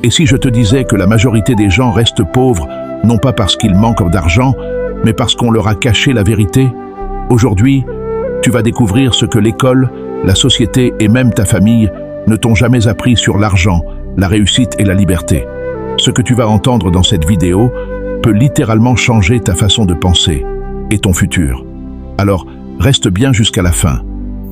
Et si je te disais que la majorité des gens restent pauvres, non pas parce qu'ils manquent d'argent, mais parce qu'on leur a caché la vérité? Aujourd'hui, tu vas découvrir ce que l'école, la société et même ta famille ne t'ont jamais appris sur l'argent, la réussite et la liberté. Ce que tu vas entendre dans cette vidéo peut littéralement changer ta façon de penser et ton futur. Alors, reste bien jusqu'à la fin,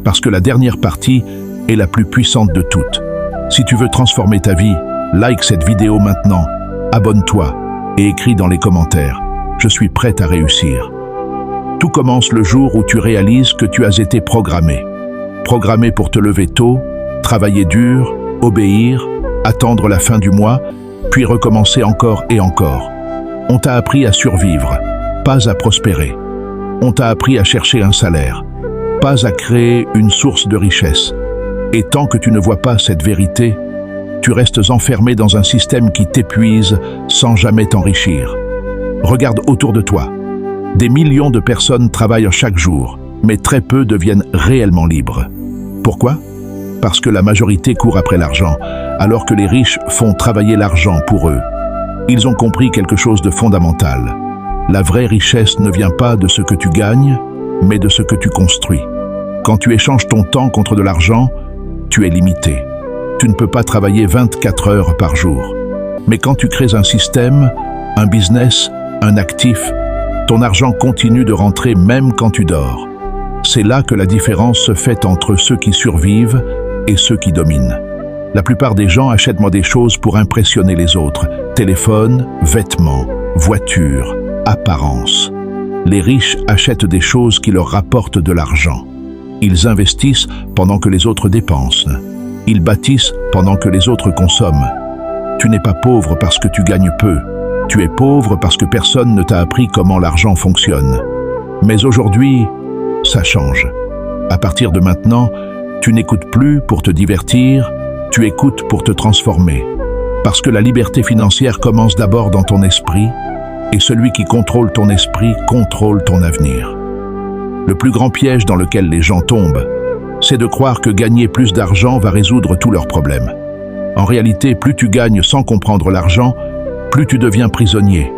parce que la dernière partie est la plus puissante de toutes. Si tu veux transformer ta vie, like cette vidéo maintenant, abonne-toi et écris dans les commentaires « Je suis prête à réussir ». Tout commence le jour où tu réalises que tu as été programmé. Programmé pour te lever tôt, travailler dur, obéir, attendre la fin du mois, puis recommencer encore et encore. On t'a appris à survivre, pas à prospérer. On t'a appris à chercher un salaire, pas à créer une source de richesse. Et tant que tu ne vois pas cette vérité, tu restes enfermé dans un système qui t'épuise sans jamais t'enrichir. Regarde autour de toi. Des millions de personnes travaillent chaque jour, mais très peu deviennent réellement libres. Pourquoi? Parce que la majorité court après l'argent, alors que les riches font travailler l'argent pour eux. Ils ont compris quelque chose de fondamental. La vraie richesse ne vient pas de ce que tu gagnes, mais de ce que tu construis. Quand tu échanges ton temps contre de l'argent, tu es limité. Tu ne peux pas travailler 24 heures par jour. Mais quand tu crées un système, un business, un actif, ton argent continue de rentrer même quand tu dors. C'est là que la différence se fait entre ceux qui survivent et ceux qui dominent. La plupart des gens achètent des choses pour impressionner les autres. Téléphone, vêtements, voitures, apparence. Les riches achètent des choses qui leur rapportent de l'argent. Ils investissent pendant que les autres dépensent. Ils bâtissent pendant que les autres consomment. Tu n'es pas pauvre parce que tu gagnes peu. Tu es pauvre parce que personne ne t'a appris comment l'argent fonctionne. Mais aujourd'hui, ça change. À partir de maintenant, tu n'écoutes plus pour te divertir, tu écoutes pour te transformer. Parce que la liberté financière commence d'abord dans ton esprit, et celui qui contrôle ton esprit contrôle ton avenir. Le plus grand piège dans lequel les gens tombent, c'est de croire que gagner plus d'argent va résoudre tous leurs problèmes. En réalité, plus tu gagnes sans comprendre l'argent, plus tu deviens prisonnier.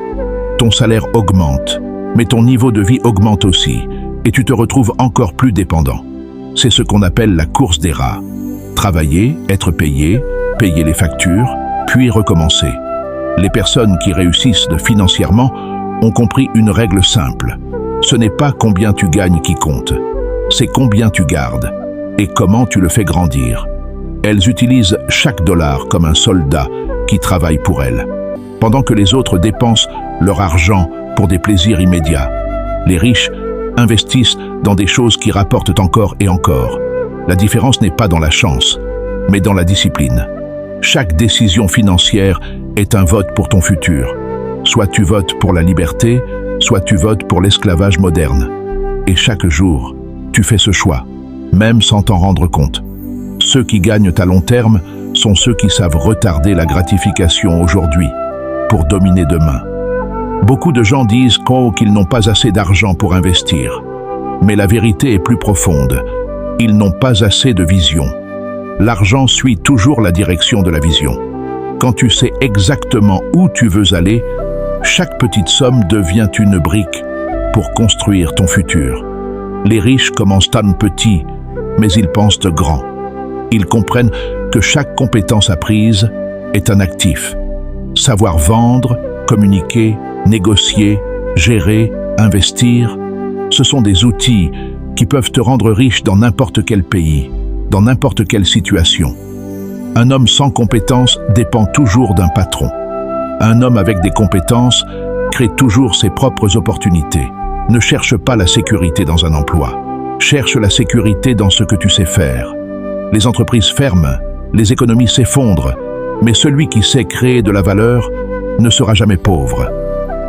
Ton salaire augmente, mais ton niveau de vie augmente aussi, et tu te retrouves encore plus dépendant. C'est ce qu'on appelle la course des rats. Travailler, être payé, payer les factures, puis recommencer. Les personnes qui réussissent financièrement ont compris une règle simple. Ce n'est pas combien tu gagnes qui compte, c'est combien tu gardes et comment tu le fais grandir. Elles utilisent chaque dollar comme un soldat qui travaille pour elles, pendant que les autres dépensent leur argent pour des plaisirs immédiats. Les riches investissent dans des choses qui rapportent encore et encore. La différence n'est pas dans la chance, mais dans la discipline. Chaque décision financière est un vote pour ton futur. Soit tu votes pour la liberté, soit tu votes pour l'esclavage moderne. Et chaque jour, tu fais ce choix, même sans t'en rendre compte. Ceux qui gagnent à long terme sont ceux qui savent retarder la gratification aujourd'hui pour dominer demain. Beaucoup de gens disent qu'ils n'ont pas assez d'argent pour investir. Mais la vérité est plus profonde. Ils n'ont pas assez de vision. L'argent suit toujours la direction de la vision. Quand tu sais exactement où tu veux aller, chaque petite somme devient une brique pour construire ton futur. Les riches commencent petit, mais ils pensent grand. Ils comprennent que chaque compétence apprise est un actif. Savoir vendre, communiquer, négocier, gérer, investir, ce sont des outils qui peuvent te rendre riche dans n'importe quel pays, dans n'importe quelle situation. Un homme sans compétences dépend toujours d'un patron. Un homme avec des compétences crée toujours ses propres opportunités. Ne cherche pas la sécurité dans un emploi. Cherche la sécurité dans ce que tu sais faire. Les entreprises ferment, les économies s'effondrent, mais celui qui sait créer de la valeur ne sera jamais pauvre.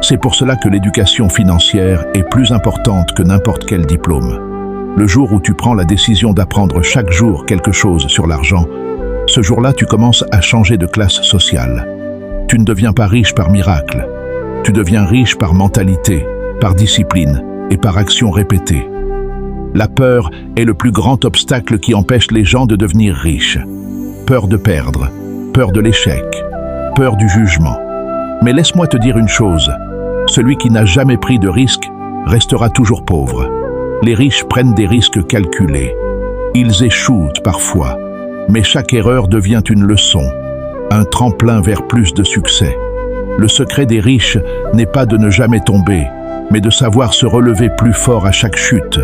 C'est pour cela que l'éducation financière est plus importante que n'importe quel diplôme. Le jour où tu prends la décision d'apprendre chaque jour quelque chose sur l'argent, ce jour-là, tu commences à changer de classe sociale. Tu ne deviens pas riche par miracle. Tu deviens riche par mentalité, par discipline et par action répétée. La peur est le plus grand obstacle qui empêche les gens de devenir riches. Peur de perdre, peur de l'échec, peur du jugement. Mais laisse-moi te dire une chose, celui qui n'a jamais pris de risque restera toujours pauvre. Les riches prennent des risques calculés. Ils échouent parfois, mais chaque erreur devient une leçon, un tremplin vers plus de succès. Le secret des riches n'est pas de ne jamais tomber, mais de savoir se relever plus fort à chaque chute.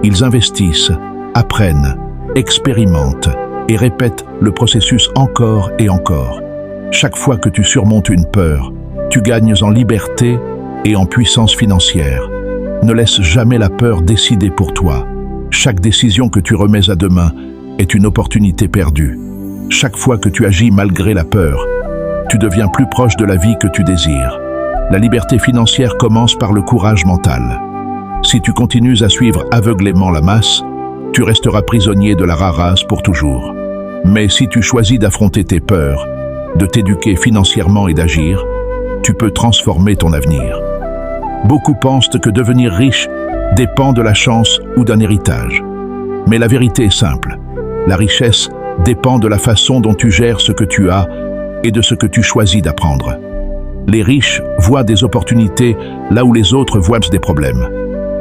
Ils investissent, apprennent, expérimentent et répètent le processus encore et encore. Chaque fois que tu surmontes une peur, tu gagnes en liberté et en puissance financière. Ne laisse jamais la peur décider pour toi. Chaque décision que tu remets à demain est une opportunité perdue. Chaque fois que tu agis malgré la peur, tu deviens plus proche de la vie que tu désires. La liberté financière commence par le courage mental. Si tu continues à suivre aveuglément la masse, tu resteras prisonnier de la rarasse pour toujours. Mais si tu choisis d'affronter tes peurs, de t'éduquer financièrement et d'agir, tu peux transformer ton avenir. Beaucoup pensent que devenir riche dépend de la chance ou d'un héritage. Mais la vérité est simple. La richesse dépend de la façon dont tu gères ce que tu as et de ce que tu choisis d'apprendre. Les riches voient des opportunités là où les autres voient des problèmes.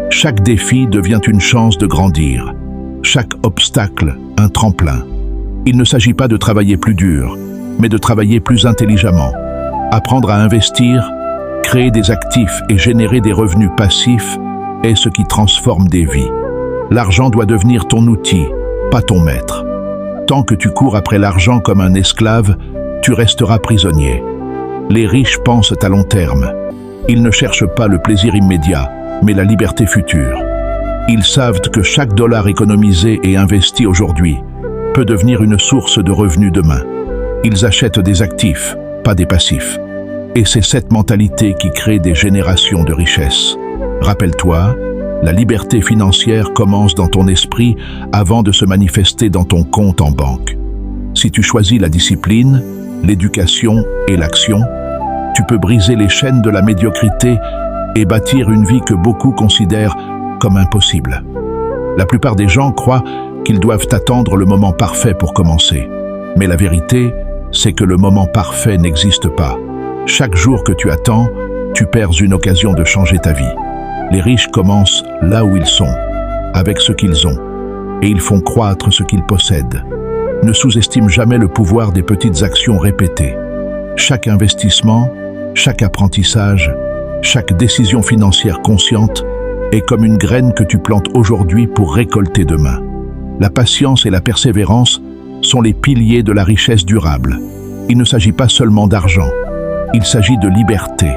Chaque défi devient une chance de grandir. Chaque obstacle, un tremplin. Il ne s'agit pas de travailler plus dur, mais de travailler plus intelligemment. Apprendre à investir, créer des actifs et générer des revenus passifs est ce qui transforme des vies. L'argent doit devenir ton outil, pas ton maître. Tant que tu cours après l'argent comme un esclave, tu resteras prisonnier. Les riches pensent à long terme. Ils ne cherchent pas le plaisir immédiat, mais la liberté future. Ils savent que chaque dollar économisé et investi aujourd'hui peut devenir une source de revenus demain. Ils achètent des actifs, pas des passifs. Et c'est cette mentalité qui crée des générations de richesse. Rappelle-toi, la liberté financière commence dans ton esprit avant de se manifester dans ton compte en banque. Si tu choisis la discipline, l'éducation et l'action, tu peux briser les chaînes de la médiocrité et bâtir une vie que beaucoup considèrent comme impossible. La plupart des gens croient qu'ils doivent attendre le moment parfait pour commencer. Mais la vérité, c'est que le moment parfait n'existe pas. Chaque jour que tu attends, tu perds une occasion de changer ta vie. Les riches commencent là où ils sont, avec ce qu'ils ont, et ils font croître ce qu'ils possèdent. Ne sous-estime jamais le pouvoir des petites actions répétées. Chaque investissement, chaque apprentissage, chaque décision financière consciente est comme une graine que tu plantes aujourd'hui pour récolter demain. La patience et la persévérance sont les piliers de la richesse durable. Il ne s'agit pas seulement d'argent, il s'agit de liberté.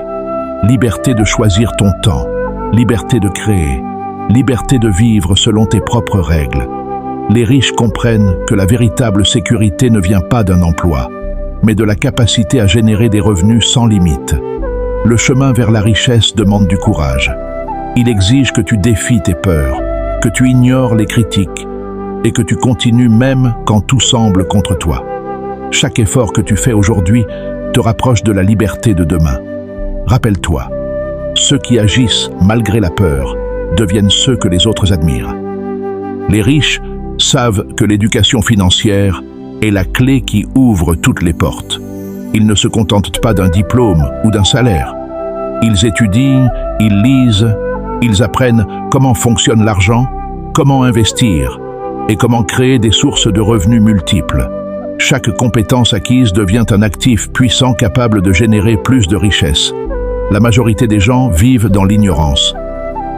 Liberté de choisir ton temps, liberté de créer, liberté de vivre selon tes propres règles. Les riches comprennent que la véritable sécurité ne vient pas d'un emploi, mais de la capacité à générer des revenus sans limite. Le chemin vers la richesse demande du courage. Il exige que tu défies tes peurs, que tu ignores les critiques et que tu continues même quand tout semble contre toi. Chaque effort que tu fais aujourd'hui te rapproche de la liberté de demain. Rappelle-toi, ceux qui agissent malgré la peur deviennent ceux que les autres admirent. Les riches savent que l'éducation financière est la clé qui ouvre toutes les portes. Ils ne se contentent pas d'un diplôme ou d'un salaire. Ils étudient, ils lisent, ils apprennent comment fonctionne l'argent, comment investir et comment créer des sources de revenus multiples. Chaque compétence acquise devient un actif puissant capable de générer plus de richesse. La majorité des gens vivent dans l'ignorance.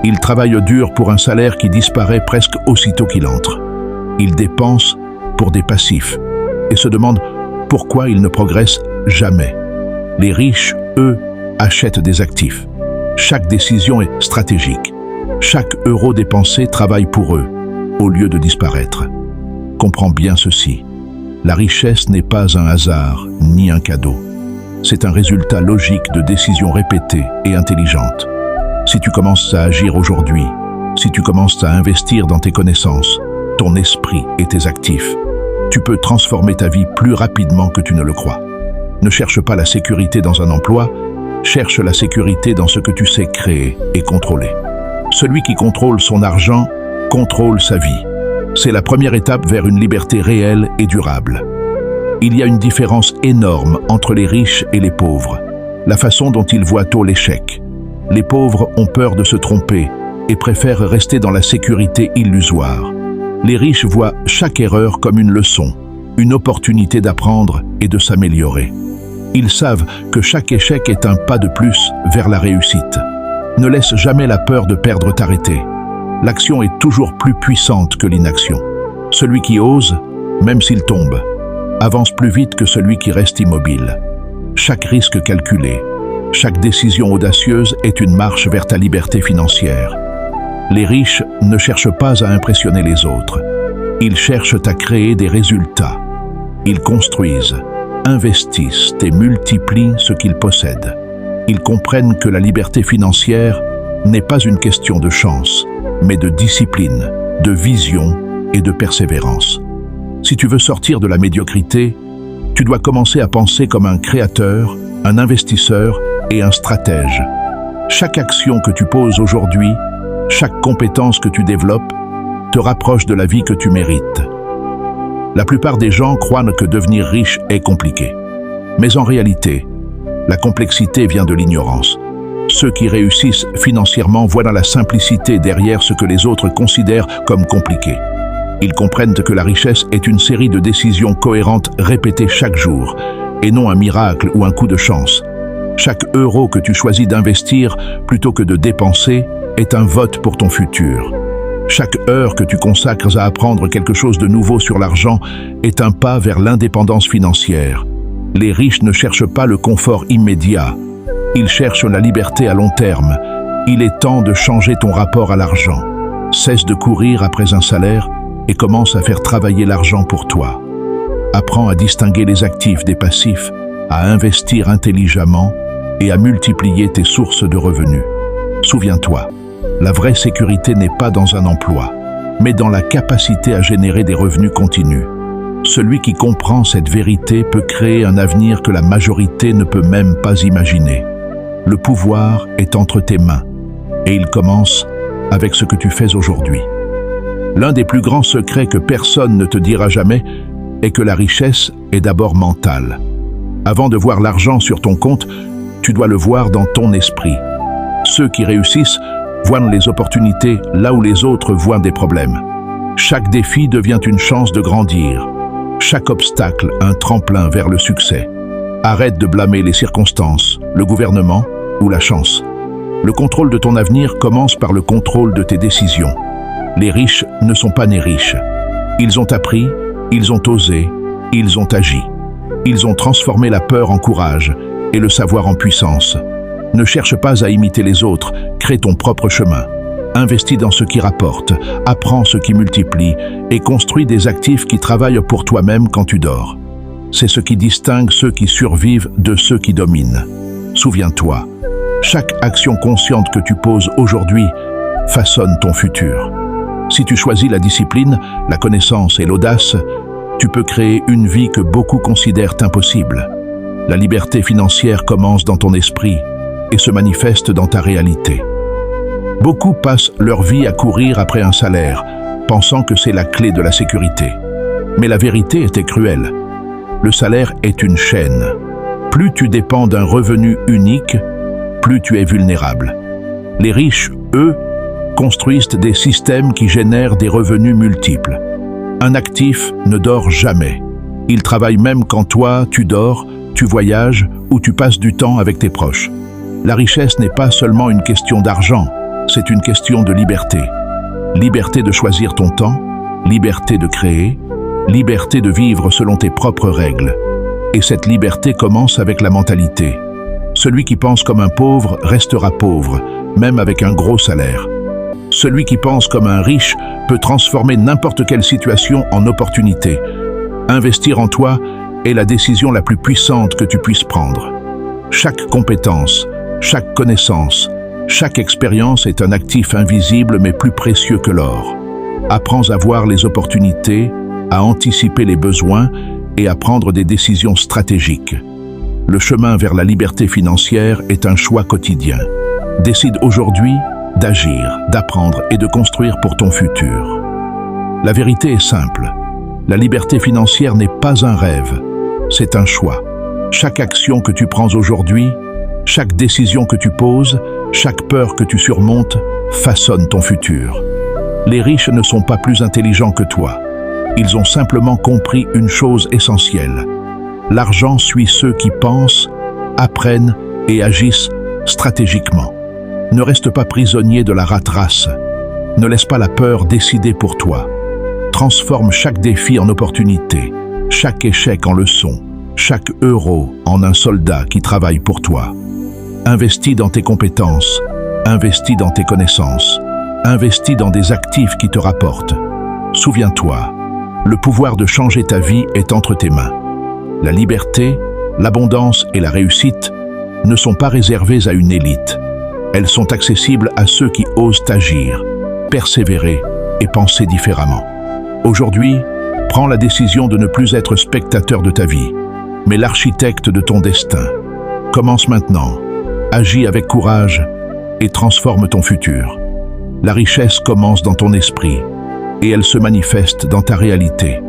Ils travaillent dur pour un salaire qui disparaît presque aussitôt qu'il entre. Ils dépensent pour des passifs et se demandent pourquoi ils ne progressent jamais. Les riches, eux, achètent des actifs. Chaque décision est stratégique. Chaque euro dépensé travaille pour eux, au lieu de disparaître. Comprends bien ceci. La richesse n'est pas un hasard, ni un cadeau. C'est un résultat logique de décisions répétées et intelligentes. Si tu commences à agir aujourd'hui, si tu commences à investir dans tes connaissances, ton esprit et tes actifs, tu peux transformer ta vie plus rapidement que tu ne le crois. Ne cherche pas la sécurité dans un emploi, cherche la sécurité dans ce que tu sais créer et contrôler. Celui qui contrôle son argent contrôle sa vie. C'est la première étape vers une liberté réelle et durable. Il y a une différence énorme entre les riches et les pauvres. La façon dont ils voient tôt l'échec. Les pauvres ont peur de se tromper et préfèrent rester dans la sécurité illusoire. Les riches voient chaque erreur comme une leçon, une opportunité d'apprendre et de s'améliorer. Ils savent que chaque échec est un pas de plus vers la réussite. Ne laisse jamais la peur de perdre t'arrêter. L'action est toujours plus puissante que l'inaction. Celui qui ose, même s'il tombe, avance plus vite que celui qui reste immobile. Chaque risque calculé, chaque décision audacieuse est une marche vers ta liberté financière. Les riches ne cherchent pas à impressionner les autres. Ils cherchent à créer des résultats. Ils construisent, investissent et multiplient ce qu'ils possèdent. Ils comprennent que la liberté financière n'est pas une question de chance, mais de discipline, de vision et de persévérance. Si tu veux sortir de la médiocrité, tu dois commencer à penser comme un créateur, un investisseur et un stratège. Chaque action que tu poses aujourd'hui, chaque compétence que tu développes, te rapproche de la vie que tu mérites. La plupart des gens croient que devenir riche est compliqué. Mais en réalité, la complexité vient de l'ignorance. Ceux qui réussissent financièrement voient dans la simplicité derrière ce que les autres considèrent comme compliqué. Ils comprennent que la richesse est une série de décisions cohérentes répétées chaque jour, et non un miracle ou un coup de chance. Chaque euro que tu choisis d'investir plutôt que de dépenser est un vote pour ton futur. Chaque heure que tu consacres à apprendre quelque chose de nouveau sur l'argent est un pas vers l'indépendance financière. Les riches ne cherchent pas le confort immédiat. Ils cherchent la liberté à long terme. Il est temps de changer ton rapport à l'argent. Cesse de courir après un salaire et commence à faire travailler l'argent pour toi. Apprends à distinguer les actifs des passifs, à investir intelligemment et à multiplier tes sources de revenus. Souviens-toi, la vraie sécurité n'est pas dans un emploi, mais dans la capacité à générer des revenus continus. Celui qui comprend cette vérité peut créer un avenir que la majorité ne peut même pas imaginer. Le pouvoir est entre tes mains, et il commence avec ce que tu fais aujourd'hui. L'un des plus grands secrets que personne ne te dira jamais est que la richesse est d'abord mentale. Avant de voir l'argent sur ton compte, tu dois le voir dans ton esprit. Ceux qui réussissent voient les opportunités là où les autres voient des problèmes. Chaque défi devient une chance de grandir. Chaque obstacle, un tremplin vers le succès. Arrête de blâmer les circonstances, le gouvernement ou la chance. Le contrôle de ton avenir commence par le contrôle de tes décisions. Les riches ne sont pas nés riches. Ils ont appris, ils ont osé, ils ont agi. Ils ont transformé la peur en courage et le savoir en puissance. Ne cherche pas à imiter les autres, crée ton propre chemin. Investis dans ce qui rapporte, apprends ce qui multiplie et construis des actifs qui travaillent pour toi-même quand tu dors. C'est ce qui distingue ceux qui survivent de ceux qui dominent. Souviens-toi, chaque action consciente que tu poses aujourd'hui façonne ton futur. Si tu choisis la discipline, la connaissance et l'audace, tu peux créer une vie que beaucoup considèrent impossible. La liberté financière commence dans ton esprit et se manifeste dans ta réalité. Beaucoup passent leur vie à courir après un salaire, pensant que c'est la clé de la sécurité. Mais la vérité était cruelle. Le salaire est une chaîne. Plus tu dépends d'un revenu unique, plus tu es vulnérable. Les riches, eux, construisent des systèmes qui génèrent des revenus multiples. Un actif ne dort jamais. Il travaille même quand toi, tu dors, tu voyages ou tu passes du temps avec tes proches. La richesse n'est pas seulement une question d'argent, c'est une question de liberté. Liberté de choisir ton temps, liberté de créer, liberté de vivre selon tes propres règles. Et cette liberté commence avec la mentalité. Celui qui pense comme un pauvre restera pauvre, même avec un gros salaire. Celui qui pense comme un riche peut transformer n'importe quelle situation en opportunité. Investir en toi est la décision la plus puissante que tu puisses prendre. Chaque compétence, chaque connaissance, chaque expérience est un actif invisible mais plus précieux que l'or. Apprends à voir les opportunités, à anticiper les besoins et à prendre des décisions stratégiques. Le chemin vers la liberté financière est un choix quotidien. Décide aujourd'hui d'agir, d'apprendre et de construire pour ton futur. La vérité est simple. La liberté financière n'est pas un rêve, c'est un choix. Chaque action que tu prends aujourd'hui, chaque décision que tu poses, chaque peur que tu surmontes, façonne ton futur. Les riches ne sont pas plus intelligents que toi. Ils ont simplement compris une chose essentielle. L'argent suit ceux qui pensent, apprennent et agissent stratégiquement. Ne reste pas prisonnier de la rat race. Ne laisse pas la peur décider pour toi. Transforme chaque défi en opportunité, chaque échec en leçon, chaque euro en un soldat qui travaille pour toi. Investis dans tes compétences, investis dans tes connaissances, investis dans des actifs qui te rapportent. Souviens-toi, le pouvoir de changer ta vie est entre tes mains. La liberté, l'abondance et la réussite ne sont pas réservées à une élite. Elles sont accessibles à ceux qui osent agir, persévérer et penser différemment. Aujourd'hui, prends la décision de ne plus être spectateur de ta vie, mais l'architecte de ton destin. Commence maintenant, agis avec courage et transforme ton futur. La richesse commence dans ton esprit et elle se manifeste dans ta réalité.